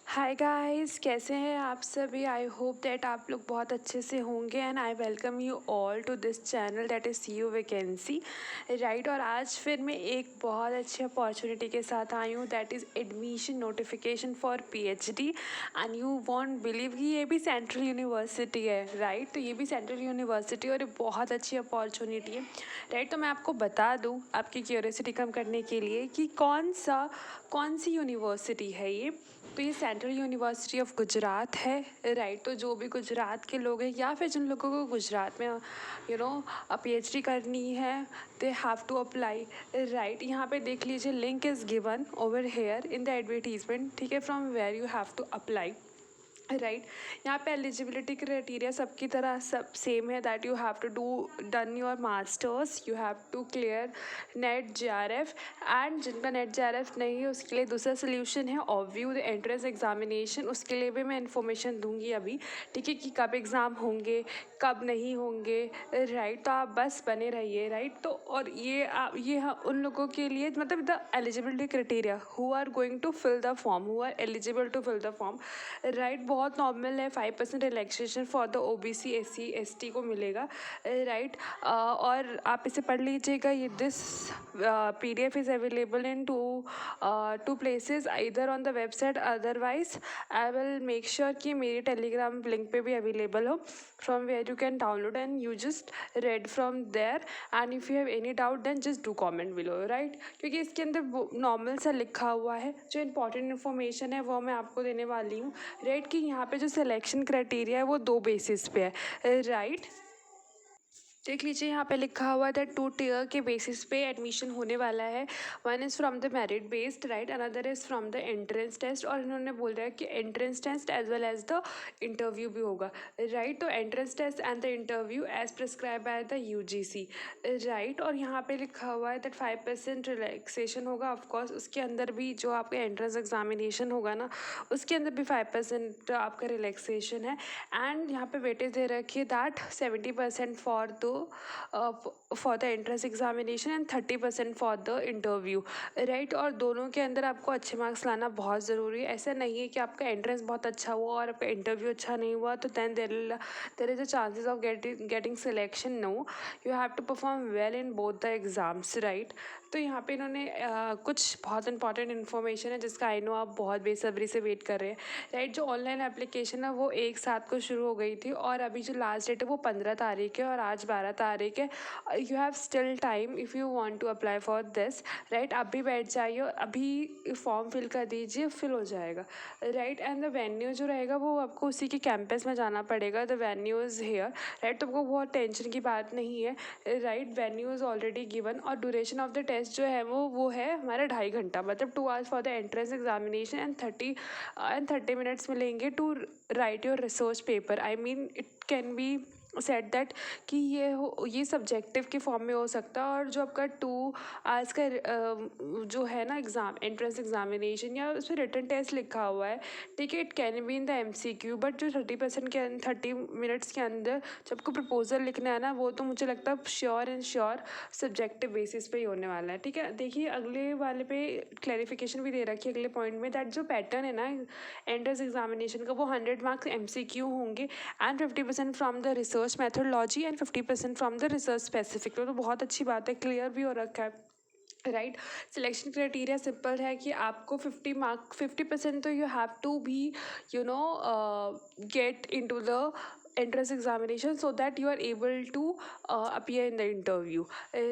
Hi guys, कैसे हैं आप सभी। आई होप दैट आप लोग बहुत अच्छे से होंगे and I welcome you all to this channel that is C U vacancy right. और आज फिर मैं एक बहुत अच्छी अपॉर्चुनिटी के साथ आई हूँ that is admission notification for PhD and you won't believe कि ये भी सेंट्रल यूनिवर्सिटी है राइट। तो ये भी सेंट्रल यूनिवर्सिटी और ये बहुत अच्छी अपॉर्चुनिटी है राइट। तो मैं आपको बता दूँ आपकी क्यूरियोसिटी कम करने के लिए कि कौन सी यूनिवर्सिटी है ये। तो ये सेंट्रल यूनिवर्सिटी ऑफ गुजरात है राइट। तो जो भी गुजरात के लोग हैं या फिर जिन लोगों को गुजरात में पीएचडी करनी है they have to apply right. यहाँ पे देख लीजिए link is given over here in the advertisement, ठीक है, from where you have to apply right. यहाँ पे एलिजिबिलिटी क्राइटेरिया सबकी तरह सब सेम है that you have to done your masters, you have to clear NET JRF and जिनका NET JRF नहीं है उसके लिए दूसरा सोल्यूशन है ऑब्व्यू द एंट्रेंस एग्जामिनेशन। उसके लिए भी मैं इन्फॉर्मेशन दूंगी अभी, ठीक है, कि कब एग्ज़ाम होंगे कब नहीं होंगे राइट। तो आप बस बने रहिए राइट। तो और ये उन लोगों के लिए मतलब the eligibility criteria who are going to fill the form, who are eligible to fill the form right. बहुत नॉर्मल है, 5% relaxation for the OBC SC ST को मिलेगा राइट। और आप इसे पढ़ लीजिएगा। ये this PDF is available in two places इधर on the website, otherwise I will make sure कि मेरी टेलीग्राम लिंक पे भी अवेलेबल हो from where you can download and you just read from there and if you have any doubt then just do comment below right. क्योंकि इसके अंदर normal सा लिखा हुआ है, जो इंपॉर्टेंट इन्फॉर्मेशन है वो मैं आपको देने वाली हूँ राइट। कि यहाँ पे जो सिलेक्शन क्राइटेरिया है वो 2 बेसिस पे है राइट। देख लीजिए यहाँ पे लिखा हुआ था 2 टियर के बेसिस पे एडमिशन होने वाला है। One is from the merit based right, another is from the entrance test. और इन्होंने बोल रहा है कि entrance test as well as the interview भी होगा राइट। तो entrance test and the interview as prescribe by the UGC right. और यहाँ पे लिखा हुआ है दैट 5% रिलैक्सेशन होगा ऑफकोर्स। उसके अंदर भी जो आपका एंट्रेंस एग्जामिनेशन होगा ना उसके अंदर भी 5% आपका रिलैक्सेशन है। एंड यहाँ पे वेटेज दे रखी है that 70% for the entrance examination and 30% for the interview right. और दोनों के अंदर आपको अच्छे मार्क्स लाना बहुत ज़रूरी है। ऐसा नहीं है कि आपका एंट्रेंस बहुत अच्छा हुआ और आपका इंटरव्यू अच्छा नहीं हुआ तो then there is a chances of getting selection. No, you have to perform well in both the exams right. तो यहाँ पे इन्होंने कुछ बहुत इंपॉर्टेंट इन्फॉर्मेशन है जिसका आई नो आप बहुत बेसब्री से वेट कर रहे हैं राइट। जो ऑनलाइन एप्लीकेशन है वो 1/7 को शुरू हो गई थी और अभी जो लास्ट डेट है वो 15 तारीख है और आज 12 तारीख है। You have still time if you want to apply for this right. आप भी बैठ जाइए और अभी फॉर्म फिल कर दीजिए, फिल हो जाएगा राइट। एंड द वेन्यू जो रहेगा वो आपको उसी के कैंपस में जाना पड़ेगा। The venue is here right. तो आपको बहुत टेंशन की बात नहीं है right. Venue is already given और ड्यूरेशन ऑफ द टेस्ट जो है वो है हमारा 2.5 घंटा, मतलब 2 hours for the entrance examination and 30 minutes मिलेंगे to write your research paper. I mean it can be set that कि ये सब्जेक्टिव के फॉर्म में हो सकता है। और जो आपका 2 आवर्स का जो है ना एग्ज़ाम एंट्रेंस एग्जामिनेशन या उसमें रिटन टेस्ट लिखा हुआ है, ठीक है, it can be in the MCQ. But जो 30 मिनट्स के अंदर जब आपको प्रपोजल लिखना है ना वो तो मुझे लगता है sure and sure subjective basis पे ही होने वाला है, ठीक है। देखिए अगले वाले पे क्लैरिफिकेशन भी दे रखी है अगले पॉइंट में दैट जो पैटर्न है ना एंट्रेंस एग्जामिनेशन का वो 100 मार्क्स एमसीक्यू होंगे and 50% from the research methodology and 50% from the research specific. तो बहुत अच्छी बात है, क्लियर भी हो रखा है राइट। सिलेक्शन क्राइटेरिया सिंपल है कि आपको 50% तो you have to be you know get into the entrance examination so that you are able to appear in the interview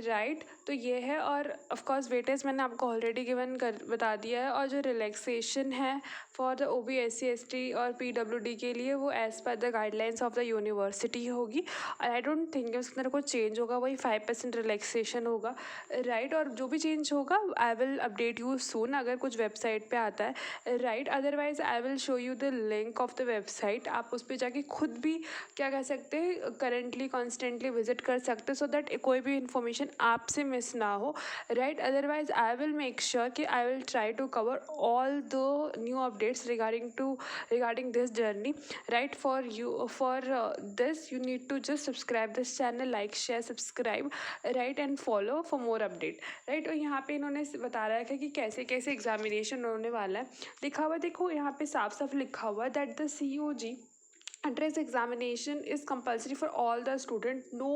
right। तो ये है। और ऑफ कोर्स वेटेज मैंने आपको ऑलरेडी गिवन कर बता दिया है। और जो रिलैक्सेशन है for the OB SC ST और पीडब्ल्यूडी के लिए वो as per the guidelines of the university होगी और आई डोंट थिंक उसके अंदर कुछ चेंज होगा, वही 5% रिलैक्सेशन होगा राइट। और जो भी चेंज होगा I will update you soon अगर कुछ वेबसाइट पे आता है right. Otherwise I will show you the link of the website, आप उस पर जाके खुद भी क्या कह सकते हैं करेंटली कॉन्स्टेंटली विजिट कर सकते हैं सो दैट कोई भी इन्फॉर्मेशन आपसे मिस ना हो, right. Otherwise I will make sure कि I will try to cover all the new updates regarding this journey, right. For this you need to just subscribe this channel, like, share, subscribe, right, and follow for more update, right. और यहाँ पे इन्होंने बता रहा है कि कैसे कैसे एग्जामिनेशन होने वाला है. लिखा हुआ देखो यहाँ पे साफ साफ लिखा हुआ that the COG entrance examination is compulsory for all the student. No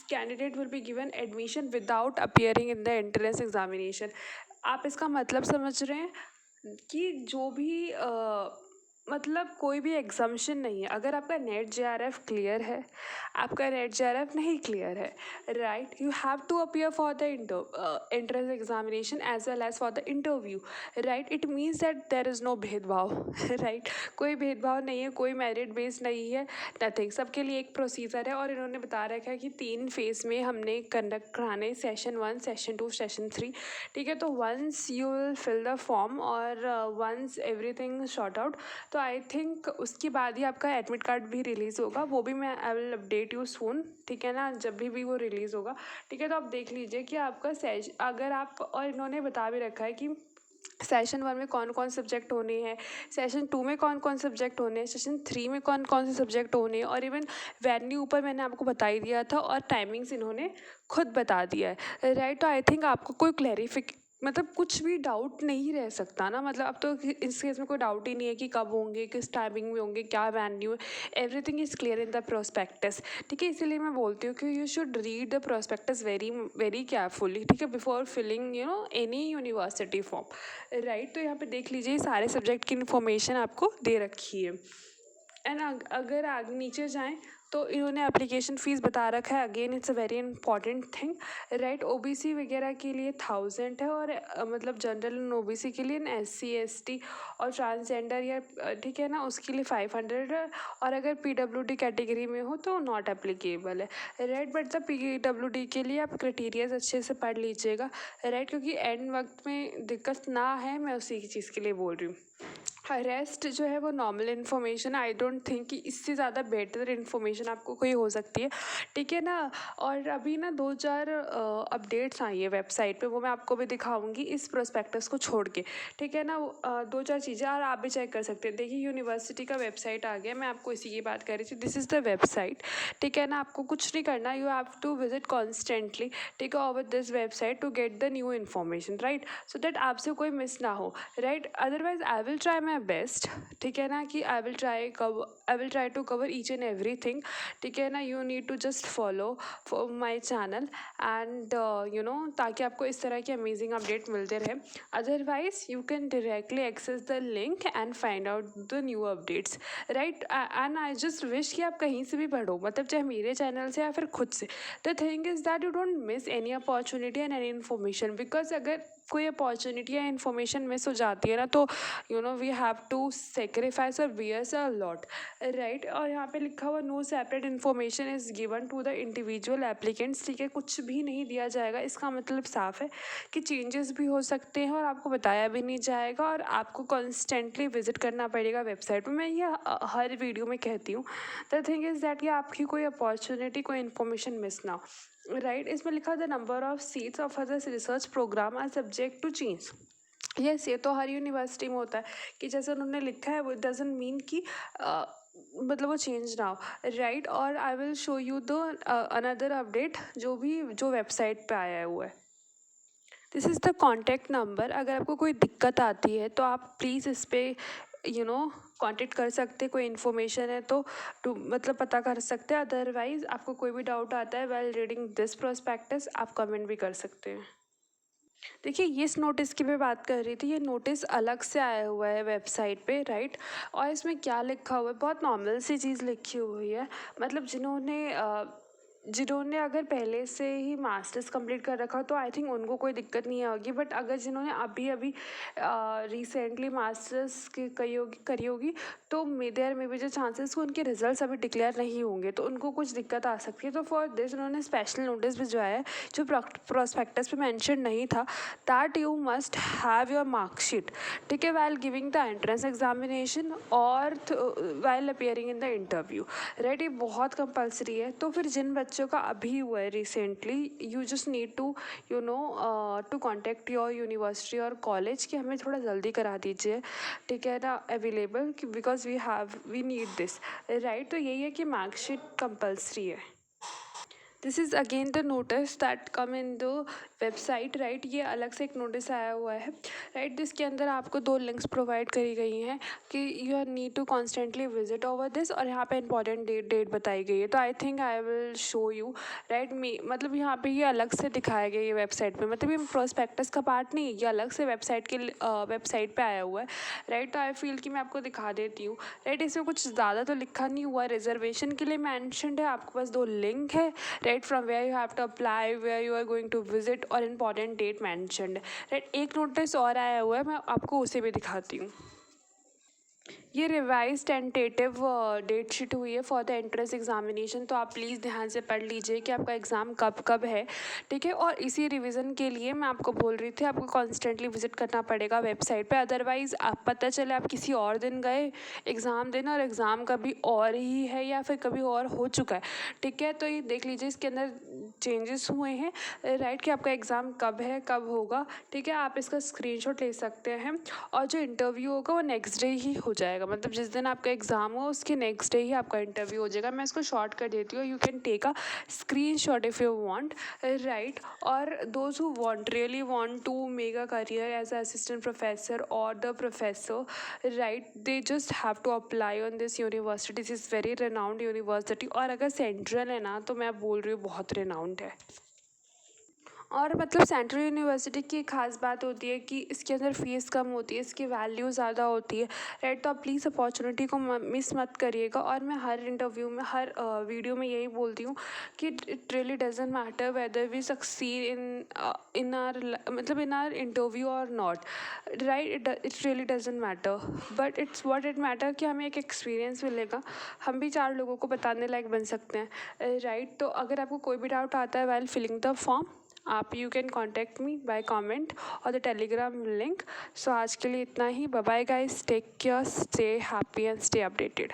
candidate will be given admission without appearing in the entrance examination. आप इसका मतलब समझ रहे हैं कि जो भी मतलब कोई भी एग्जामिशन नहीं है. अगर आपका नेट JRF क्लियर है, आपका नेट JRF नहीं क्लियर है, right, you have to appear for the entrance examination as well as for the interview, right. It means that there is no भेदभाव, राइट. कोई भेदभाव नहीं है, कोई मेरिट बेस्ड नहीं है, नथिंग. सबके लिए एक प्रोसीजर है. और इन्होंने बता रखा है कि 3 फेज़ में हमने कंडक्ट कराने, सेशन 1, सेशन 2, सेशन 3, ठीक है. तो once you will fill the form और वंस एवरीथिंग शॉर्ट आउट, तो आई थिंक उसके बाद ही आपका एडमिट कार्ड भी रिलीज़ होगा. वो भी मैं I will update you soon, ठीक है ना, जब भी वो रिलीज़ होगा, ठीक है. तो आप देख लीजिए कि आपका अगर आप, और इन्होंने बता भी रखा है कि सेशन 1 में कौन कौन सब्जेक्ट होने हैं, सेशन 2 में कौन कौन सब्जेक्ट होने हैं, सेशन 3 में कौन कौन से सब्जेक्ट होने हैं, और इवन वेन्यू ऊपर मैंने आपको बता ही दिया था, और टाइमिंग्स इन्होंने खुद बता दिया है, राइट. तो आई थिंक आपको कोई मतलब कुछ भी डाउट नहीं रह सकता ना. मतलब अब तो इस केस में कोई डाउट ही नहीं है कि कब होंगे, किस टाइमिंग में होंगे, क्या वेन्यू है. Everything is clear in the prospectus, ठीक है. इसीलिए मैं बोलती हूँ कि you should read the prospectus very very carefully, ठीक है, before filling any university form, right. तो यहाँ पे देख लीजिए सारे सब्जेक्ट की इन्फॉर्मेशन आपको दे रखी है. एंड अगर आगे नीचे जाएँ तो इन्होंने एप्लीकेशन फ़ीस बता रखा है. Again it's a very important thing, right. OBC वगैरह के लिए 1000 है, और मतलब जनरल एंड OBC के लिए SC ST और ट्रांसजेंडर या ठीक है ना, उसके लिए 500 है. और अगर PWD कैटेगरी में हो तो नॉट एप्लीकेबल है, राइट. बट द PWD के लिए आप क्राइटेरियाज अच्छे से पढ़ लीजिएगा, राइट, क्योंकि एंड वक्त में दिक्कत ना है, मैं उसी की चीज़ के लिए बोल रही हूँ. रेस्ट जो है वो normal information. I don't think कि इससे ज़्यादा बेटर इन्फॉर्मेशन आपको कोई हो सकती है, ठीक है ना. और अभी ना 2-4 अपडेट्स आई है वेबसाइट पे, वो मैं आपको भी दिखाऊंगी इस प्रोस्पेक्टस को छोड़ के, ठीक है ना. 2-4 चीज़ें और आप भी चेक कर सकते हैं. देखिए यूनिवर्सिटी का वेबसाइट आ गया, मैं आपको इसी की बात कर रही थी. दिस इज़ द वेबसाइट, ठीक है ना. आपको कुछ नहीं करना, you have to visit constantly, ठीक है, over this website to get the new information, right, so that आपसे कोई मिस ना हो, right. Otherwise I will try my best, ठीक है ना, कि I will try to cover each and everything, ठीक है ना. You need to just follow my channel and ताकि आपको इस तरह की अमेजिंग अपडेट मिलते रहे. Otherwise you can directly access the link and find out the new updates, right. And I just wish कि आप कहीं से भी पढ़ो, मतलब चाहे मेरे चैनल से या फिर खुद से. The thing is that you don't miss any opportunity and any information, because अगर कोई अपॉर्चुनिटी या इन्फॉर्मेशन मिस हो जाती है ना, तो वी हैव टू सेक्रीफाइस और बियर्स अ लॉट, राइट. और यहाँ पे लिखा हुआ no separate information is given to the individual applicants, ठीक है. कुछ भी नहीं दिया जाएगा. इसका मतलब साफ है कि चेंजेस भी हो सकते हैं और आपको बताया भी नहीं जाएगा, और आपको कॉन्स्टेंटली विजिट करना पड़ेगा वेबसाइट में. मैं ये हर वीडियो में कहती हूँ. द थिंग इज़ दैट कि आपकी कोई अपॉर्चुनिटी, कोई इन्फॉर्मेशन मिस ना हो, राइट. इसमें लिखा the number of seats of other research program are subject to change. Yes, ये तो हर यूनिवर्सिटी में होता है कि जैसे उन्होंने लिखा है, वो डजंट मीन कि मतलब वो चेंज ना हो, राइट. और आई will show you the another update जो वेबसाइट पे आया हुआ है. This is the contact number. अगर आपको कोई दिक्कत आती है तो आप प्लीज़ इस पर कांटेक्ट कर सकते हैं. कोई इन्फॉर्मेशन है तो मतलब पता कर सकते हैं. अदरवाइज़ आपको कोई भी डाउट आता है वेल रीडिंग दिस प्रोस्पेक्टस, आप कमेंट भी कर सकते हैं. देखिए इस नोटिस की मैं बात कर रही थी. ये नोटिस अलग से आया हुआ है वेबसाइट पे, राइट. और इसमें क्या लिखा हुआ है, बहुत नॉर्मल सी चीज़ लिखी हुई है. मतलब जिन्होंने अगर पहले से ही मास्टर्स कंप्लीट कर रखा तो आई थिंक उनको कोई दिक्कत नहीं होगी. बट अगर जिन्होंने अभी रिसेंटली मास्टर्स करी होगी तो देयर मे बी जो चांसेस उनके रिजल्ट्स अभी डिक्लेयर नहीं होंगे, तो उनको कुछ दिक्कत आ सकती है. तो फॉर दिस उन्होंने स्पेशल नोटिस भिजवाया है जो प्रोस्पेक्टस पे मेंशन नहीं था, that you must have your marksheet, ठीक है, while giving the entrance examination और while appearing in the interview, right. ये बहुत कंपल्सरी है. तो फिर जिन बच्चों का अभी हुआ है recently. You just need to to contact your university और कॉलेज कि हमें थोड़ा जल्दी करा दीजिए, ठीक है ना, available, because we need this, right. तो यही है कि मार्कशीट कंपल्सरी है. This is again the notice that come in the website, right. ये अलग से एक नोटिस आया हुआ है, राइट. जिसके अंदर आपको 2 लिंक्स प्रोवाइड करी गई हैं कि you need to constantly visit over this, और यहाँ पे इंपॉर्टेंट डेट बताई गई है. तो I think I will show you, right. मतलब यहाँ पे ये अलग से दिखाया गया है वेबसाइट पे, मतलब ये प्रोस्पेक्टस का पार्ट नहीं है, ये अलग से वेबसाइट पे आया हुआ है, राइट. तो आई फील कि मैं आपको दिखा देती हूँ, राइट. इसमें कुछ ज़्यादा तो लिखा नहीं हुआ. रिजर्वेशन के लिए मैंशनड है, आपके पास 2 लिंक है, right, from where you have to apply, where you are going to visit, और important date mentioned, right. एक नोटिस और आया हुआ है, मैं आपको उसे भी दिखाती हूँ. ये रिवाइज टेंटेटिव डेट शीट हुई है फॉर द एंट्रेंस एग्जामिनेशन. तो आप प्लीज़ ध्यान से पढ़ लीजिए कि आपका एग्ज़ाम कब कब है, ठीक है. और इसी रिवीजन के लिए मैं आपको बोल रही थी, आपको कॉन्स्टेंटली विजिट करना पड़ेगा वेबसाइट पे, अदरवाइज़ आप पता चले आप किसी और दिन गए एग्ज़ाम देना और एग्ज़ाम कभी और ही है या फिर कभी और हो चुका है, ठीक है. तो ये देख लीजिए, इसके अंदर चेंजेस हुए हैं, राइट, कि आपका एग्ज़ाम कब है, कब होगा, ठीक है. आप इसका स्क्रीनशॉट ले सकते हैं, और जो इंटरव्यू होगा वो नेक्स्ट डे ही हो जाएगा, मतलब जिस दिन आपका एग्ज़ाम हो उसके नेक्स्ट डे ही आपका इंटरव्यू हो जाएगा. मैं इसको शॉर्ट कर देती हूँ, you can take a screenshot if you want, right. और those who really want to make a career as a assistant professor और the professor, right, they just have to apply on this university. This is very renowned university, और अगर central है ना, तो मैं बोल रही हूँ बहुत रेनाउंड है. और मतलब सेंट्रल यूनिवर्सिटी की एक ख़ास बात होती है कि इसके अंदर फ़ीस कम होती है, इसकी वैल्यू ज़्यादा होती है, राइट. तो आप प्लीज़ अपॉर्चुनिटी को मिस मत करिएगा. और मैं हर इंटरव्यू में, हर वीडियो में यही बोलती हूँ कि it really doesn't matter whether we succeed in our interview और not, right. It really doesn't matter, but it's what it matter कि हमें एक एक्सपीरियंस मिलेगा, हम भी 4 लोगों को बताने लायक बन सकते हैं, राइट. तो अगर आपको कोई भी डाउट आता है वाइल फिलिंग द फॉर्म, आप you can contact me by comment और द टेलीग्राम लिंक. सो आज के लिए इतना ही. Bye bye guys, take care, stay happy and stay updated.